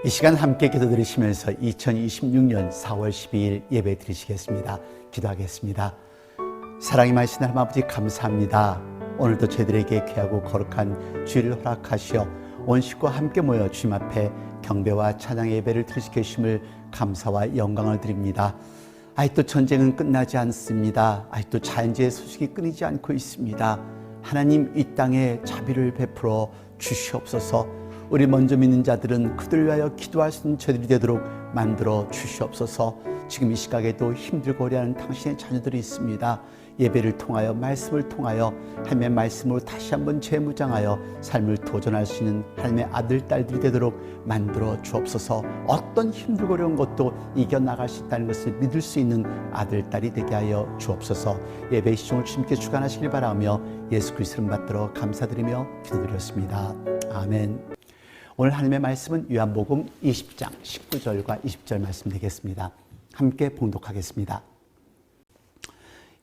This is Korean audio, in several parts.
이 시간 함께 기도 드리시면서 2026년 4월 12일 예배 드리시겠습니다. 기도하겠습니다. 사랑이 많으신 하나님 아버지 감사합니다. 오늘도 저희들에게 귀하고 거룩한 주일을 허락하시어 온 식구와 함께 모여 주님 앞에 경배와 찬양의 예배를 드리시게 하심을 감사와 영광을 드립니다. 아직도 전쟁은 끝나지 않습니다. 아직도 자연재해 소식이 끊이지 않고 있습니다. 하나님 이 땅에 자비를 베풀어 주시옵소서. 우리 먼저 믿는 자들은 그들 위하여 기도할 수 있는 저들이 되도록 만들어 주시옵소서. 지금 이 시각에도 힘들고 어려워하는 당신의 자녀들이 있습니다. 예배를 통하여 말씀을 통하여 하나님의 말씀으로 다시 한번 재무장하여 삶을 도전할 수 있는 하나님의 아들 딸들이 되도록 만들어 주옵소서. 어떤 힘들고 어려운 것도 이겨나갈 수 있다는 것을 믿을 수 있는 아들 딸이 되게 하여 주옵소서. 예배 시종을 주님께 주관하시길 바라며 예수 그리스도를 받들어 감사드리며 기도드렸습니다. 아멘. 오늘 하나님의 말씀은 요한복음 20장 19절과 20절 말씀 되겠습니다. 함께 봉독하겠습니다.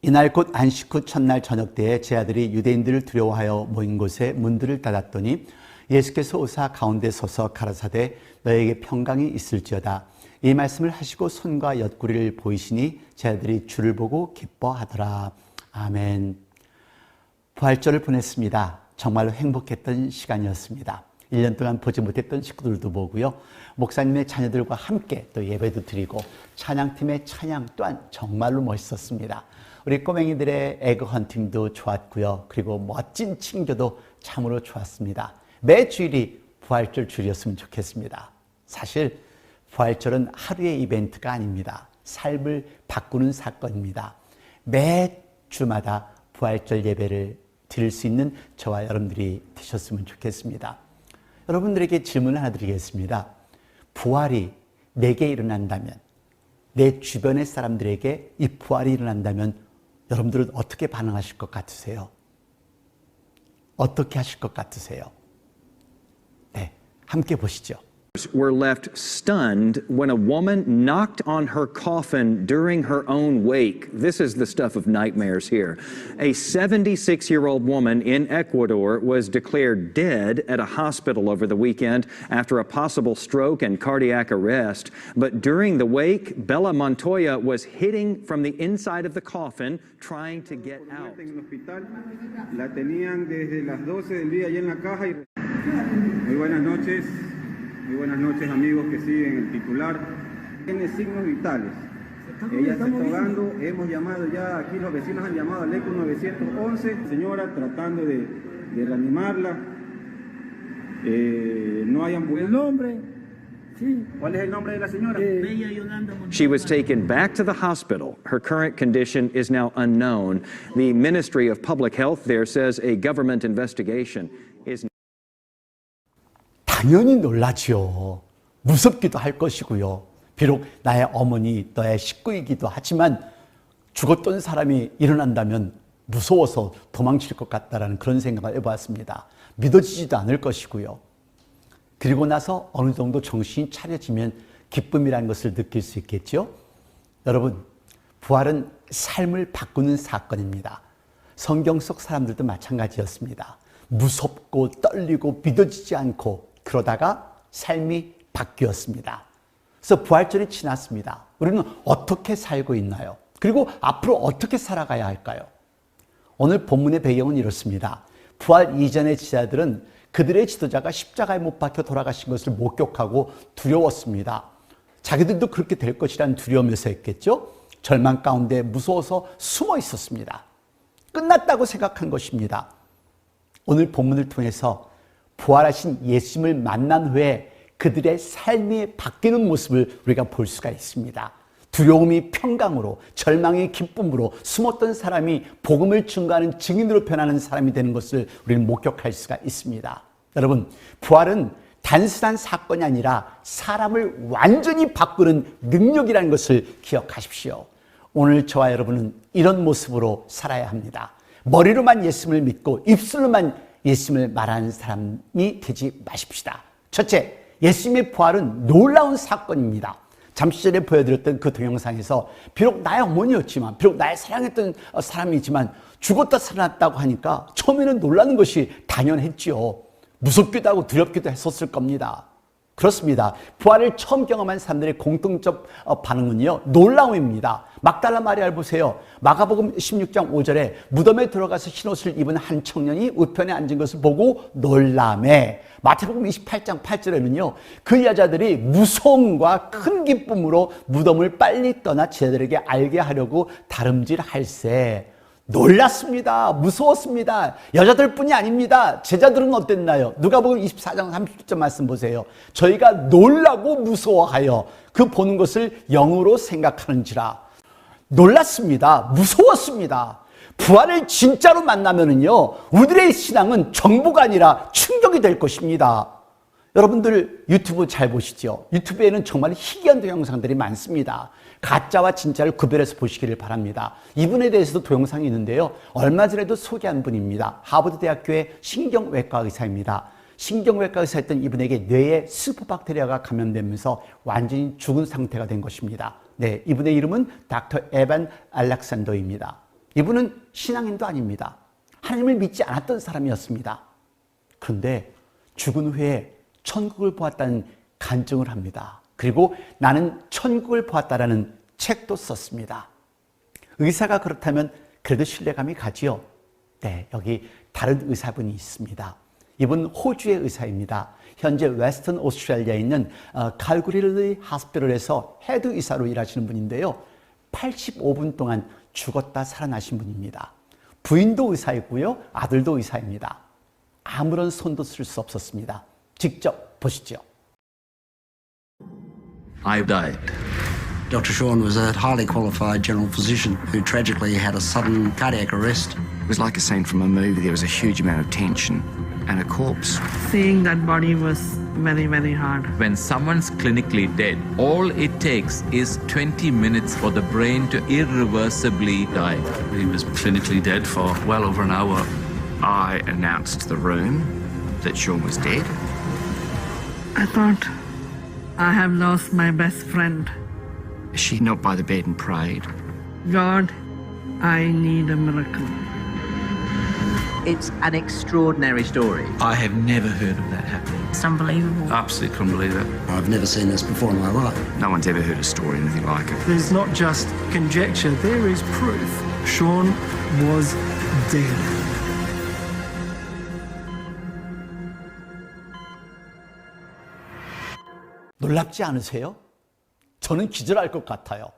이날 곧 안식 후 첫날 저녁 때에 제 아들이 유대인들을 두려워하여 모인 곳에 문들을 닫았더니 예수께서 오사 가운데 서서 가라사대 너에게 평강이 있을지어다. 이 말씀을 하시고 손과 옆구리를 보이시니 제 아들이 주를 보고 기뻐하더라. 아멘. 부활절을 보냈습니다. 정말로 행복했던 시간이었습니다. 1년 동안 보지 못했던 식구들도 보고요. 목사님의 자녀들과 함께 또 예배도 드리고 찬양팀의 찬양 또한 정말로 멋있었습니다. 우리 꼬맹이들의 에그 헌팅도 좋았고요. 그리고 멋진 칭교도 참으로 좋았습니다. 매 주일이 부활절 주일이었으면 좋겠습니다. 사실 부활절은 하루의 이벤트가 아닙니다. 삶을 바꾸는 사건입니다. 매 주마다 부활절 예배를 드릴 수 있는 저와 여러분들이 되셨으면 좋겠습니다. 여러분들에게 질문을 하나 드리겠습니다. 부활이 내게 일어난다면, 내 주변의 사람들에게 이 부활이 일어난다면 여러분들은 어떻게 반응하실 것 같으세요? 어떻게 하실 것 같으세요? 네, 함께 보시죠. Were left stunned when a woman knocked on her coffin during her own wake. This is the stuff of nightmares here. A 76-year-old woman in Ecuador was declared dead at a hospital over the weekend after a possible stroke and cardiac arrest. But during the wake, Bella Montoya was hitting from the inside of the coffin, trying to get out. La tenían desde las 12 del día allá en la caja. Muy buenas noches. Muy buenas noches, amigos que siguen el titular. Tiene signos vitales. Ella se está ahogando. Hemos llamado ya, aquí los vecinos han llamado al ECO 911. Señora, tratando de reanimarla. No hay ambulancia. ¿El nombre? Sí. ¿Cuál es el nombre de la señora? Bella Yolanda Montoya. She was taken back to the hospital. Her current condition is now unknown. The Ministry of Public Health there says a government investigation is 당연히 놀라지요. 무섭기도 할 것이고요. 비록 나의 어머니, 너의 식구이기도 하지만 죽었던 사람이 일어난다면 무서워서 도망칠 것 같다라는 그런 생각을 해보았습니다. 믿어지지도 않을 것이고요. 그리고 나서 어느 정도 정신이 차려지면 기쁨이라는 것을 느낄 수 있겠죠. 여러분, 부활은 삶을 바꾸는 사건입니다. 성경 속 사람들도 마찬가지였습니다. 무섭고 떨리고 믿어지지 않고 그러다가 삶이 바뀌었습니다. 그래서 부활절이 지났습니다. 우리는 어떻게 살고 있나요? 그리고 앞으로 어떻게 살아가야 할까요? 오늘 본문의 배경은 이렇습니다. 부활 이전의 지자들은 그들의 지도자가 십자가에 못 박혀 돌아가신 것을 목격하고 두려웠습니다. 자기들도 그렇게 될 것이라는 두려움에서 했겠죠. 절망 가운데 무서워서 숨어 있었습니다. 끝났다고 생각한 것입니다. 오늘 본문을 통해서 부활하신 예수님을 만난 후에 그들의 삶이 바뀌는 모습을 우리가 볼 수가 있습니다. 두려움이 평강으로, 절망이 기쁨으로 숨었던 사람이 복음을 증거하는 증인으로 변하는 사람이 되는 것을 우리는 목격할 수가 있습니다. 여러분, 부활은 단순한 사건이 아니라 사람을 완전히 바꾸는 능력이라는 것을 기억하십시오. 오늘 저와 여러분은 이런 모습으로 살아야 합니다. 머리로만 예수님을 믿고 입술로만 예수님을 말하는 사람이 되지 마십시다. 첫째, 예수님의 부활은 놀라운 사건입니다. 잠시 전에 보여드렸던 그 동영상에서 비록 나의 어머니였지만, 비록 나의 사랑했던 사람이지만 죽었다 살아났다고 하니까 처음에는 놀라는 것이 당연했지요. 무섭기도 하고 두렵기도 했었을 겁니다. 그렇습니다. 부활을 처음 경험한 사람들의 공통적 반응은요, 놀라움입니다. 막달라 마리아를 보세요. 마가복음 16장 5절에 무덤에 들어가서 흰옷을 입은 한 청년이 우편에 앉은 것을 보고 놀라매. 마태복음 28장 8절에는요, 그 여자들이 무서움과 큰 기쁨으로 무덤을 빨리 떠나 제자들에게 알게 하려고 다름질할세. 놀랐습니다. 무서웠습니다. 여자들뿐이 아닙니다. 제자들은 어땠나요? 누가복음 24장 30절 말씀 보세요. 저희가 놀라고 무서워하여 그 보는 것을 영으로 생각하는지라. 놀랐습니다. 무서웠습니다. 부활을 진짜로 만나면은요, 우리의 신앙은 정보가 아니라 충격이 될 것입니다. 여러분들 유튜브 잘 보시죠? 유튜브에는 정말 희귀한 동영상들이 많습니다. 가짜와 진짜를 구별해서 보시기를 바랍니다. 이분에 대해서도 동영상이 있는데요. 얼마 전에도 소개한 분입니다. 하버드 대학교의 신경외과 의사입니다. 신경외과 의사였던 이분에게 뇌에 슈퍼박테리아가 감염되면서 완전히 죽은 상태가 된 것입니다. 네, 이분의 이름은 닥터 에반 알렉산더입니다. 이분은 신앙인도 아닙니다. 하나님을 믿지 않았던 사람이었습니다. 그런데 죽은 후에 천국을 보았다는 간증을 합니다. 그리고 나는 천국을 보았다라는 책도 썼습니다. 의사가 그렇다면 그래도 신뢰감이 가지요. 네, 여기 다른 의사분이 있습니다. 이분 호주의 의사입니다. 현재 웨스턴 오스트레일리아에 있는 칼구릴리 하스피털에서 헤드 의사로 일하시는 분인데요. 85분 동안 죽었다 살아나신 분입니다. 부인도 의사이고요. 아들도 의사입니다. 아무런 손도 쓸 수 없었습니다. 직접 보시죠. I died. Dr. Shawn was a highly qualified general physician who tragically had a sudden cardiac arrest. It was like a scene from a movie. There was a huge amount of tension and a corpse. Seeing that body was very, very hard. When someone's clinically dead, all it takes is 20 minutes for the brain to irreversibly die. He was clinically dead for well over an hour. I announced to the room that Sean was dead. I thought I have lost my best friend. She knelt by the bed and prayed. God, I need a miracle. It's an extraordinary story. I have never heard of that happening. It's unbelievable. Absolutely couldn't believe it. I've never seen this before in my life. No one's ever heard a story anything like it. There's not just conjecture, there is proof. Sean was dead. 놀랍지 않으세요? 저는 기절할 것 같아요.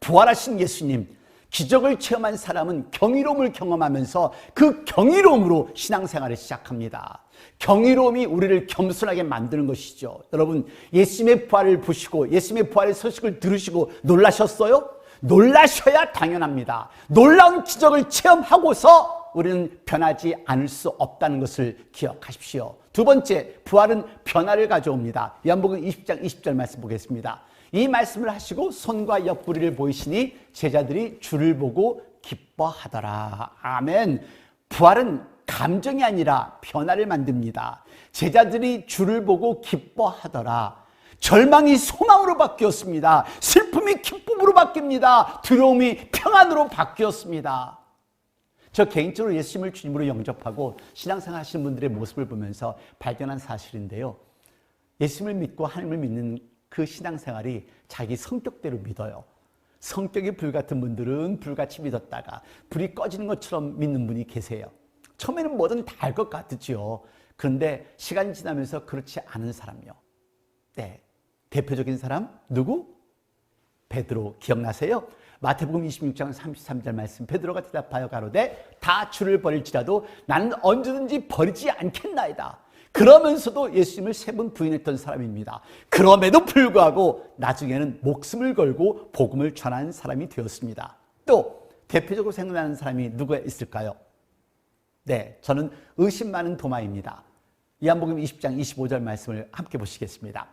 부활하신 예수님, 기적을 체험한 사람은 경이로움을 경험하면서 그 경이로움으로 신앙생활을 시작합니다. 경이로움이 우리를 겸손하게 만드는 것이죠. 여러분, 예수님의 부활을 보시고 예수님의 부활의 소식을 들으시고 놀라셨어요? 놀라셔야 당연합니다. 놀라운 기적을 체험하고서 우리는 변하지 않을 수 없다는 것을 기억하십시오. 두 번째, 부활은 변화를 가져옵니다. 요한복음 20장 20절 말씀 보겠습니다. 이 말씀을 하시고 손과 옆구리를 보이시니 제자들이 주를 보고 기뻐하더라. 아멘. 부활은 감정이 아니라 변화를 만듭니다. 제자들이 주를 보고 기뻐하더라. 절망이 소망으로 바뀌었습니다. 슬픔이 기쁨으로 바뀝니다. 두려움이 평안으로 바뀌었습니다. 저 개인적으로 예수님을 주님으로 영접하고 신앙생활 하시는 분들의 모습을 보면서 발견한 사실인데요. 예수님을 믿고 하나님을 믿는 그 신앙생활이 자기 성격대로 믿어요. 성격이 불같은 분들은 불같이 믿었다가 불이 꺼지는 것처럼 믿는 분이 계세요. 처음에는 뭐든 다 알 것 같죠. 그런데 시간이 지나면서 그렇지 않은 사람이요. 네, 대표적인 사람 누구? 베드로 기억나세요? 마태복음 26장 33절 말씀, 베드로가 대답하여 가로되 다 주를 버릴지라도 나는 언제든지 버리지 않겠나이다. 그러면서도 예수님을 3번 부인했던 사람입니다. 그럼에도 불구하고 나중에는 목숨을 걸고 복음을 전하는 사람이 되었습니다. 또 대표적으로 생각나는 사람이 누가 있을까요? 네, 저는 의심 많은 도마입니다. 요한복음 20장 25절 말씀을 함께 보시겠습니다.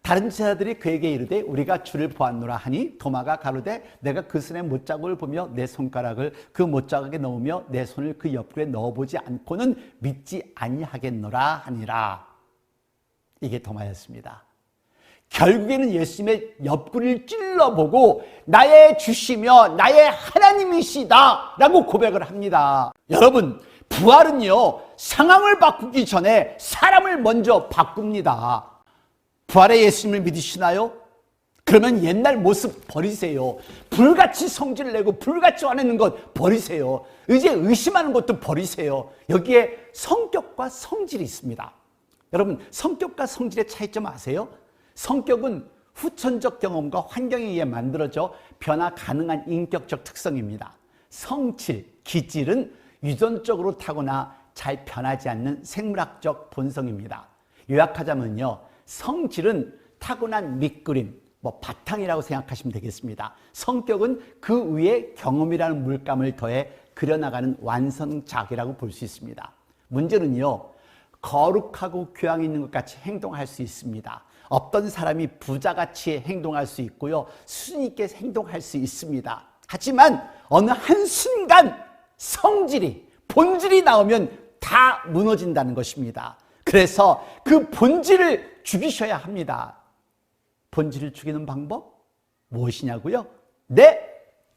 다른 제자들이 그에게 이르되 우리가 주를 보았노라 하니 도마가 가로되 내가 그 손에 못자국을 보며 내 손가락을 그 못자국에 넣으며 내 손을 그 옆구리에 넣어보지 않고는 믿지 아니하겠노라 하니라. 이게 도마였습니다. 결국에는 예수님의 옆구리를 찔러보고 나의 주시며 나의 하나님이시다 라고 고백을 합니다. 여러분, 부활은요 상황을 바꾸기 전에 사람을 먼저 바꿉니다. 부활의 예수님을 믿으시나요? 그러면 옛날 모습 버리세요. 불같이 성질을 내고 불같이 화내는 것 버리세요. 이제 의심하는 것도 버리세요. 여기에 성격과 성질이 있습니다. 여러분, 성격과 성질의 차이점 아세요? 성격은 후천적 경험과 환경에 의해 만들어져 변화 가능한 인격적 특성입니다. 성질, 기질은 유전적으로 타고나 잘 변하지 않는 생물학적 본성입니다. 요약하자면요, 성질은 타고난 밑그림, 바탕이라고 생각하시면 되겠습니다. 성격은 그 위에 경험이라는 물감을 더해 그려나가는 완성작이라고 볼 수 있습니다. 문제는요, 거룩하고 교양 있는 것 같이 행동할 수 있습니다. 어떤 사람이 부자같이 행동할 수 있고요, 수준 있게 행동할 수 있습니다. 하지만 어느 한순간 성질이, 본질이 나오면 다 무너진다는 것입니다. 그래서 그 본질을 죽이셔야 합니다. 본질을 죽이는 방법 무엇이냐고요? 네,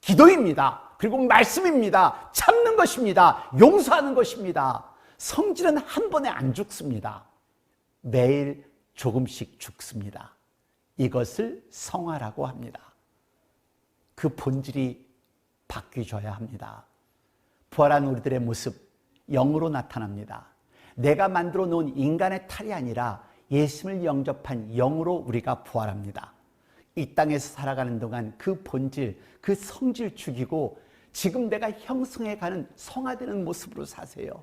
기도입니다. 그리고 말씀입니다. 참는 것입니다. 용서하는 것입니다. 성질은 한 번에 안 죽습니다. 매일 조금씩 죽습니다. 이것을 성화라고 합니다. 그 본질이 바뀌어져야 합니다. 부활한 우리들의 모습, 영으로 나타납니다. 내가 만들어 놓은 인간의 탈이 아니라 예수를 영접한 영으로 우리가 부활합니다. 이 땅에서 살아가는 동안 그 본질, 그 성질 죽이고 지금 내가 형성해가는 성화되는 모습으로 사세요.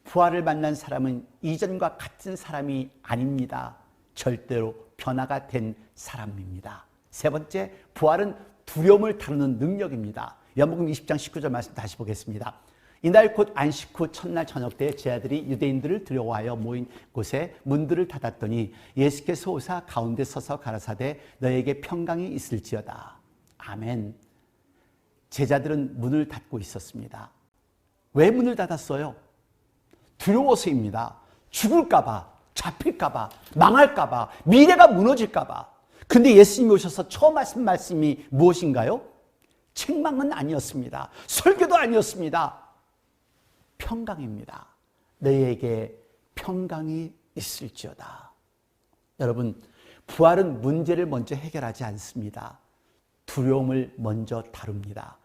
부활을 만난 사람은 이전과 같은 사람이 아닙니다. 절대로 변화가 된 사람입니다. 세 번째, 부활은 두려움을 다루는 능력입니다. 요한복음 20장 19절 말씀 다시 보겠습니다. 이날 곧 안식 후 첫날 저녁 때 제 아들이 유대인들을 두려워하여 모인 곳에 문들을 닫았더니 예수께서 오사 가운데 서서 가라사대 너에게 평강이 있을지어다. 아멘. 제자들은 문을 닫고 있었습니다. 왜 문을 닫았어요? 두려워서입니다. 죽을까봐, 잡힐까봐, 망할까봐, 미래가 무너질까봐. 근데 예수님이 오셔서 처음 하신 말씀이 무엇인가요? 책망은 아니었습니다. 설교도 아니었습니다. 평강입니다. 너희에게 평강이 있을지어다. 여러분, 부활은 문제를 먼저 해결하지 않습니다. 두려움을 먼저 다룹니다.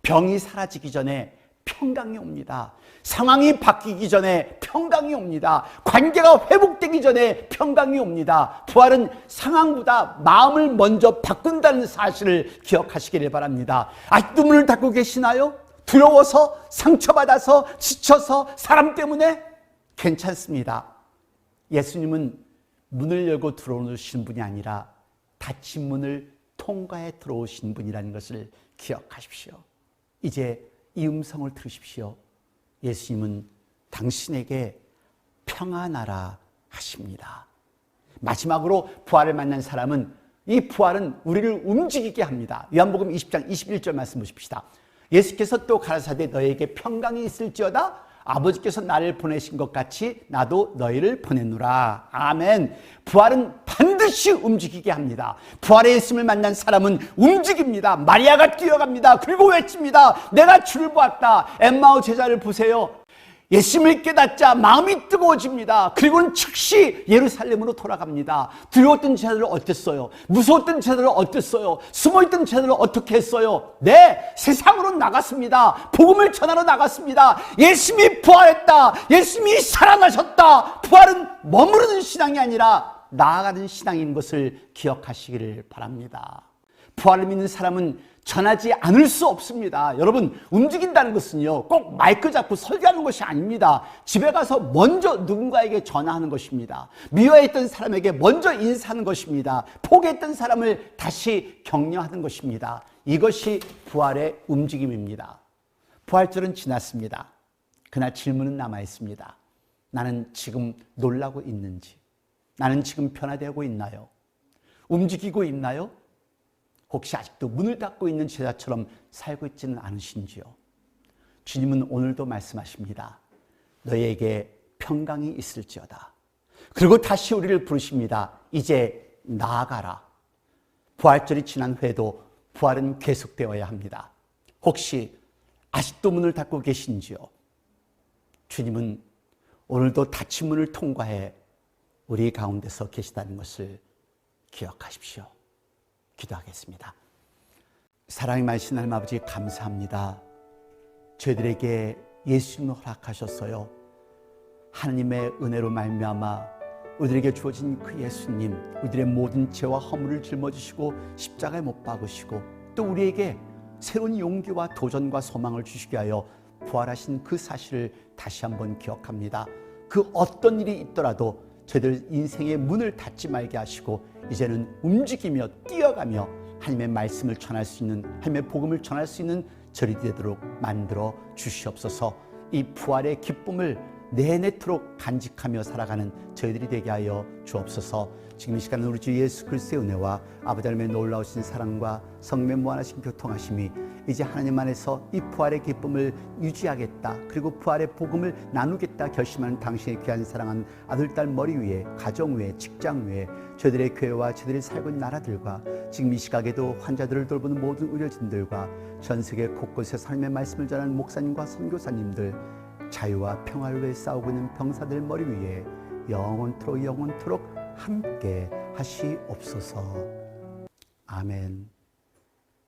병이 사라지기 전에 평강이 옵니다. 상황이 바뀌기 전에 평강이 옵니다. 관계가 회복되기 전에 평강이 옵니다. 부활은 상황보다 마음을 먼저 바꾼다는 사실을 기억하시기를 바랍니다. 아직도 문을 닫고 계시나요? 두려워서, 상처받아서, 지쳐서, 사람 때문에? 괜찮습니다. 예수님은 문을 열고 들어오신 분이 아니라 닫힌 문을 통과해 들어오신 분이라는 것을 기억하십시오. 이제 이 음성을 들으십시오. 예수님은 당신에게 평안하라 하십니다. 마지막으로 부활을 만난 사람은, 이 부활은 우리를 움직이게 합니다. 요한복음 20장 21절 말씀 보십시다. 예수께서 또 가라사대 너에게 평강이 있을지어다. 아버지께서 나를 보내신 것 같이 나도 너희를 보내노라. 아멘. 부활은 반드시 움직이게 합니다. 부활의 예수님을 만난 사람은 움직입니다. 마리아가 뛰어갑니다. 그리고 외칩니다. 내가 주를 보았다. 엠마오 제자를 보세요. 예수님을 깨닫자 마음이 뜨거워집니다. 그리고는 즉시 예루살렘으로 돌아갑니다. 두려웠던 제자들은 어땠어요? 무서웠던 제자들은 어땠어요? 숨어있던 제자들은 어떻게 했어요? 네, 세상으로 나갔습니다. 복음을 전하러 나갔습니다. 예수님이 부활했다. 예수님이 살아나셨다. 부활은 머무르는 신앙이 아니라 나아가는 신앙인 것을 기억하시기를 바랍니다. 부활을 믿는 사람은 전하지 않을 수 없습니다. 여러분, 움직인다는 것은요, 꼭 마이크 잡고 설교하는 것이 아닙니다. 집에 가서 먼저 누군가에게 전화하는 것입니다. 미워했던 사람에게 먼저 인사하는 것입니다. 포기했던 사람을 다시 격려하는 것입니다. 이것이 부활의 움직임입니다. 부활절은 지났습니다. 그날 질문은 남아있습니다. 나는 지금 놀라고 있는지, 나는 지금 변화되고 있나요? 움직이고 있나요? 혹시 아직도 문을 닫고 있는 제자처럼 살고 있지는 않으신지요? 주님은 오늘도 말씀하십니다. 너희에게 평강이 있을지어다. 그리고 다시 우리를 부르십니다. 이제 나아가라. 부활절이 지난 후에도 부활은 계속되어야 합니다. 혹시 아직도 문을 닫고 계신지요? 주님은 오늘도 닫힌 문을 통과해 우리 가운데서 계시다는 것을 기억하십시오. 기도하겠습니다. 사랑이 많으신 하나님 아버지 감사합니다. 저희들에게 예수님을 허락하셨어요. 하나님의 은혜로 말미암아 우리에게 주어진 그 예수님, 우리들의 모든 죄와 허물을 짊어지시고 십자가에 못 박으시고 또 우리에게 새로운 용기와 도전과 소망을 주시게 하여 부활하신 그 사실을 다시 한번 기억합니다. 그 어떤 일이 있더라도 저희들 인생의 문을 닫지 말게 하시고 이제는 움직이며 뛰어가며 하나님의 말씀을 전할 수 있는, 하나님의 복음을 전할 수 있는 저희들이 되도록 만들어 주시옵소서. 이 부활의 기쁨을 내내토록 간직하며 살아가는 저희들이 되게 하여 주옵소서. 지금 이 시간은 우리 주 예수 그리스도의 은혜와 아버지 하나님의 놀라우신 사랑과 성령의 무한하신 교통하심이 이제 하나님 안에서 이 부활의 기쁨을 유지하겠다, 그리고 부활의 복음을 나누겠다 결심하는 당신의 귀한 사랑한 아들, 딸 머리 위에, 가정 위에, 직장 위에, 저희들의 교회와 저희들이 살고 있는 나라들과 지금 이 시각에도 환자들을 돌보는 모든 의료진들과 전 세계 곳곳에서 하나님의 말씀을 전하는 목사님과 선교사님들, 자유와 평화를 위해 싸우고 있는 병사들 머리 위에 영원토록 함께 하시옵소서. 아멘.